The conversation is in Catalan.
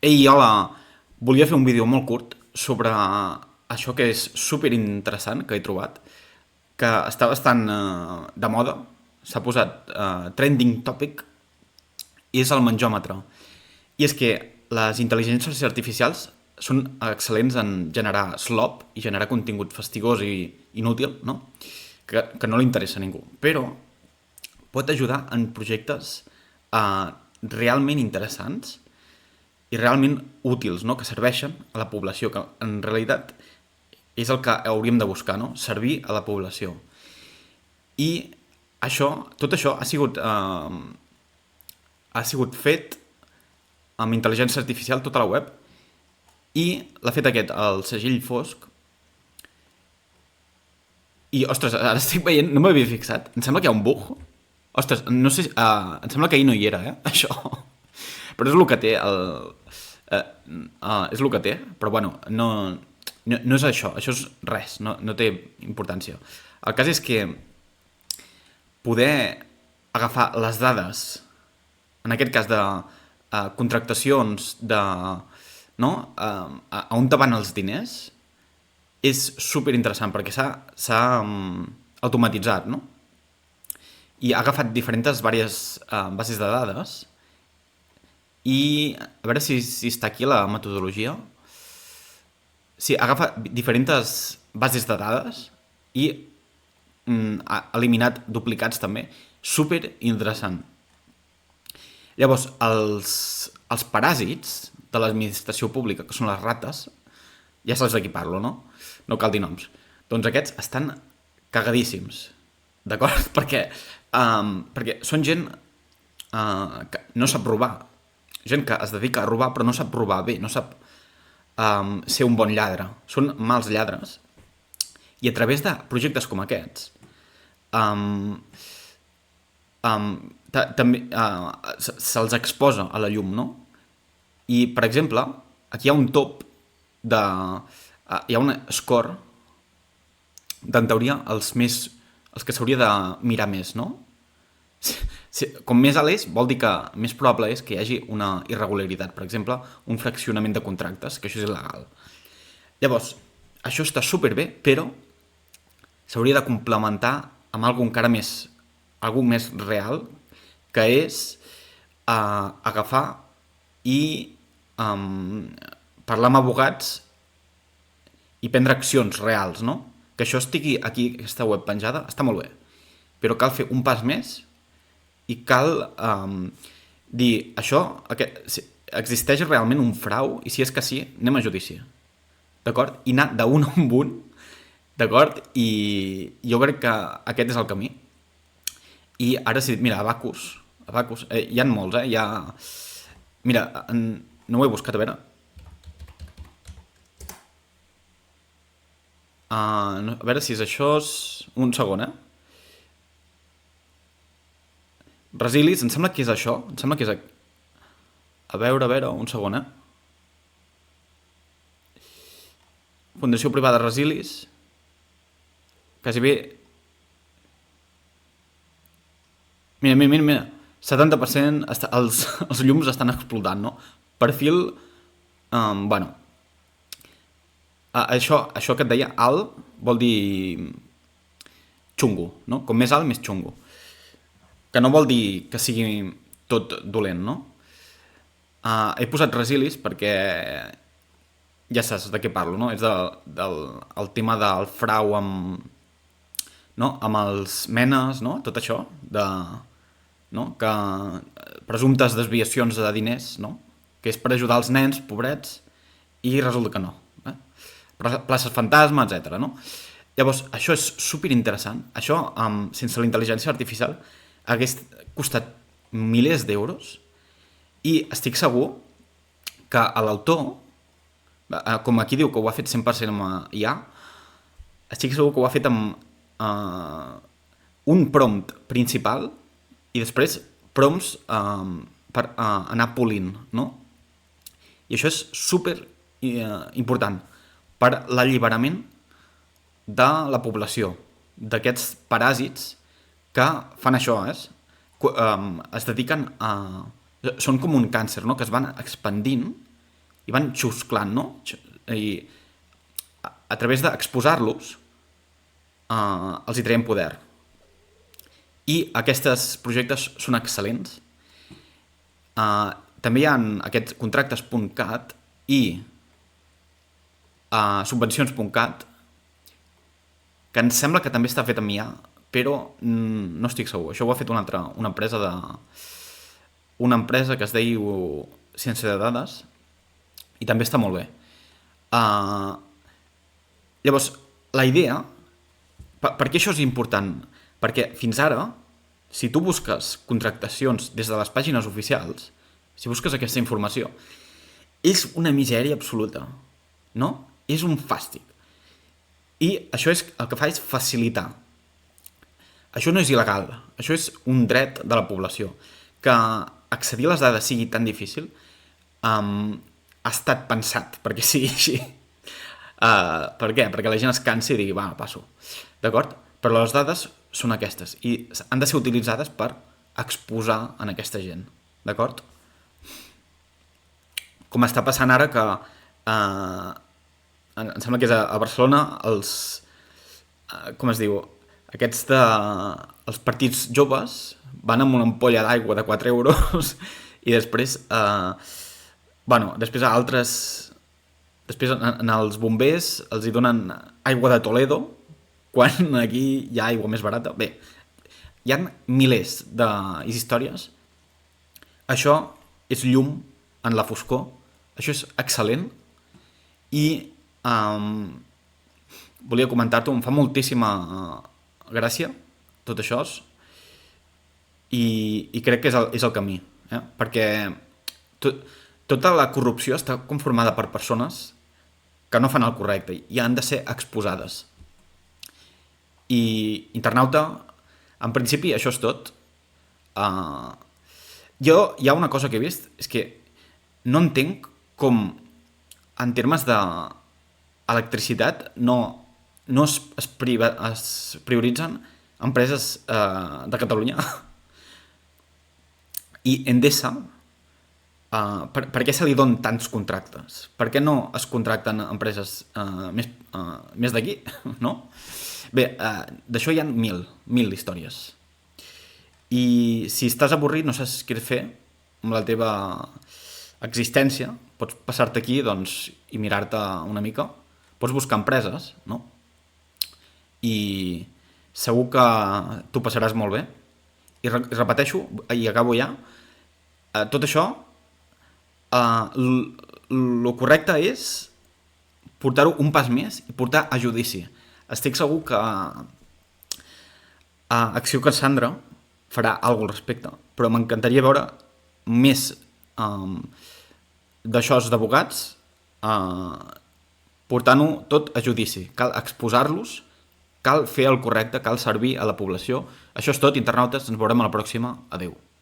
Ei, hola! Volia fer un vídeo molt curt sobre això que és super interessant que he trobat, que està bastant de moda, s'ha posat trending topic, i és el menjòmetre. I és que les intel·ligències artificials són excel·lents en generar slop i generar contingut fastigós i inútil, no? Que no li interessa a ningú. Però pot ajudar en projectes realment interessants i realment útils, no? Que serveixen a la població, que en realitat és el que hauríem de buscar, no? Servir a la població. I tot això ha sigut fet amb intel·ligència artificial, tota la web, i l'ha fet aquest, el segell fosc, i, ostres, ara estic veient, no m'havia fixat, em sembla que hi ha un bug. Ostres, no sé, em sembla que ahir no hi era, això. Però és el que té, és el que té, però bueno, no és això és res, no té importància. El cas és que poder agafar les dades, en aquest cas de contractacions, no? A on te van els diners, és super interessant perquè s'ha automatitzat, no? I ha agafat diferents bases de dades i a veure si està aquí la metodologia. Sí, agafa diferents bases de dades i ha eliminat duplicats també. Super interessant. Llavors, els paràsits de l'administració pública, que són les rates, ja saps de qui parlo, no? No cal dir noms. Doncs aquests estan cagadíssims, d'acord? Perquè són gent que no sap robar. Gent que es dedica a robar però no sap robar bé, no sap ser un bon lladre. Són mals lladres. I a través de projectes com aquests um, també se'ls exposa a la llum, no? I, per exemple, aquí hi ha un top de... hi ha un score d'en teoria els que s'hauria de mirar més, no? Com més alt és, vol dir que més probable és que hi hagi una irregularitat, per exemple, un fraccionament de contractes, que això és il·legal. Llavors, això està superbé, però s'hauria de complementar amb algú més real, que és agafar i parlar amb abogats i prendre accions reals, no? Que això estigui aquí, aquesta web penjada, està molt bé, però cal fer un pas més i cal dir això, si existeix realment un frau, i si és que sí, anem a judici, d'acord? I anar d'un en un, d'acord? I jo crec que aquest és el camí. I ara sí, mira, Abacus, hi ha molts, hi ha... Mira, no ho he buscat, a veure. A veure si és això... Un segon, Resilis, em sembla que és això. Em sembla que és... A veure, un segon, Fundació Privada Resilis. Quasi bé... Mira. 70% els llums estan explotant, no? Perfil... bueno... això que et deia, alt, vol dir xungo, no? Com més alt, més xungo. Que no vol dir que sigui tot dolent, no? He posat Resilis perquè ja saps de què parlo, no? És el tema del frau amb els menes, no? Tot això, no? Que presumptes desviacions de diners, no? Que és per ajudar els nens, pobrets, i resulta que no. Places fantasma, etc. No? Llavors, això és superinteressant. Això, sense la intel·ligència artificial, hagués costat milers d'euros i estic segur que l'autor, com aquí diu que ho ha fet 100% amb IA, estic segur que ho ha fet amb un prompt principal i després prompts per anar polint, no? I això és super important per l'alliberament de la població, d'aquests paràsits que fan això, es dediquen a... Són com un càncer, no? Que es van expandint i van xusclant, no? I a través d'exposar-los els hi traiem poder. I aquests projectes són excel·lents. També hi ha aquests contractes.cat i subvencions.cat, que em sembla que també està fet amb IA, però no estic segur. Això ho ha fet una empresa que es diu Ciència de Dades, i també està molt bé. Llavors, la idea, per què això és important? Perquè fins ara, si tu busques contractacions des de les pàgines oficials, si busques aquesta informació, és una misèria absoluta, no? És un fàstic. I això és el que fa és facilitar. Això no és il·legal, això és un dret de la població. Que accedir a les dades sigui tan difícil ha estat pensat perquè sigui així. Per què? Perquè la gent es cansi i digui, va, passo. D'acord? Però les dades són aquestes i han de ser utilitzades per exposar en aquesta gent. D'acord? Com està passant ara que em sembla que és a Barcelona com es diu, els partits joves van amb una ampolla d'aigua de 4 euros i després després a altres, després en els bombers els hi donen aigua de Toledo quan aquí hi ha aigua més barata. Bé, hi ha milers d'històries. Això és llum en la foscor, això és excel·lent i volia comentar-t'ho, em fa moltíssima gràcia tot això i crec que és el camí, perquè tota la corrupció està conformada per persones que no fan el correcte i han de ser exposades. I internauta, en principi això és tot. Hi ha una cosa que he vist, és que no entenc com en termes d'electricitat no es prioritzen empreses de Catalunya. I Endesa, per què se li donen tants contractes? Per què no es contracten empreses més d'aquí? No? Bé, d'això hi ha mil històries. I si estàs avorrit, no saps què fer amb la teva existència, pots passar-te aquí i mirar-te una mica. Pots buscar empreses, no? I segur que t'ho passaràs molt bé. I repeteixo, i acabo ja, tot això, el correcte és portar-ho un pas més i portar a judici. Estic segur que Acció Cassandra farà alguna cosa al respecte, però m'encantaria veure més d'això d'advocats portant-ho tot a judici. Cal exposar-los, cal fer el correcte, cal servir a la població. Això és tot, internautes, ens veurem a la pròxima. Adéu.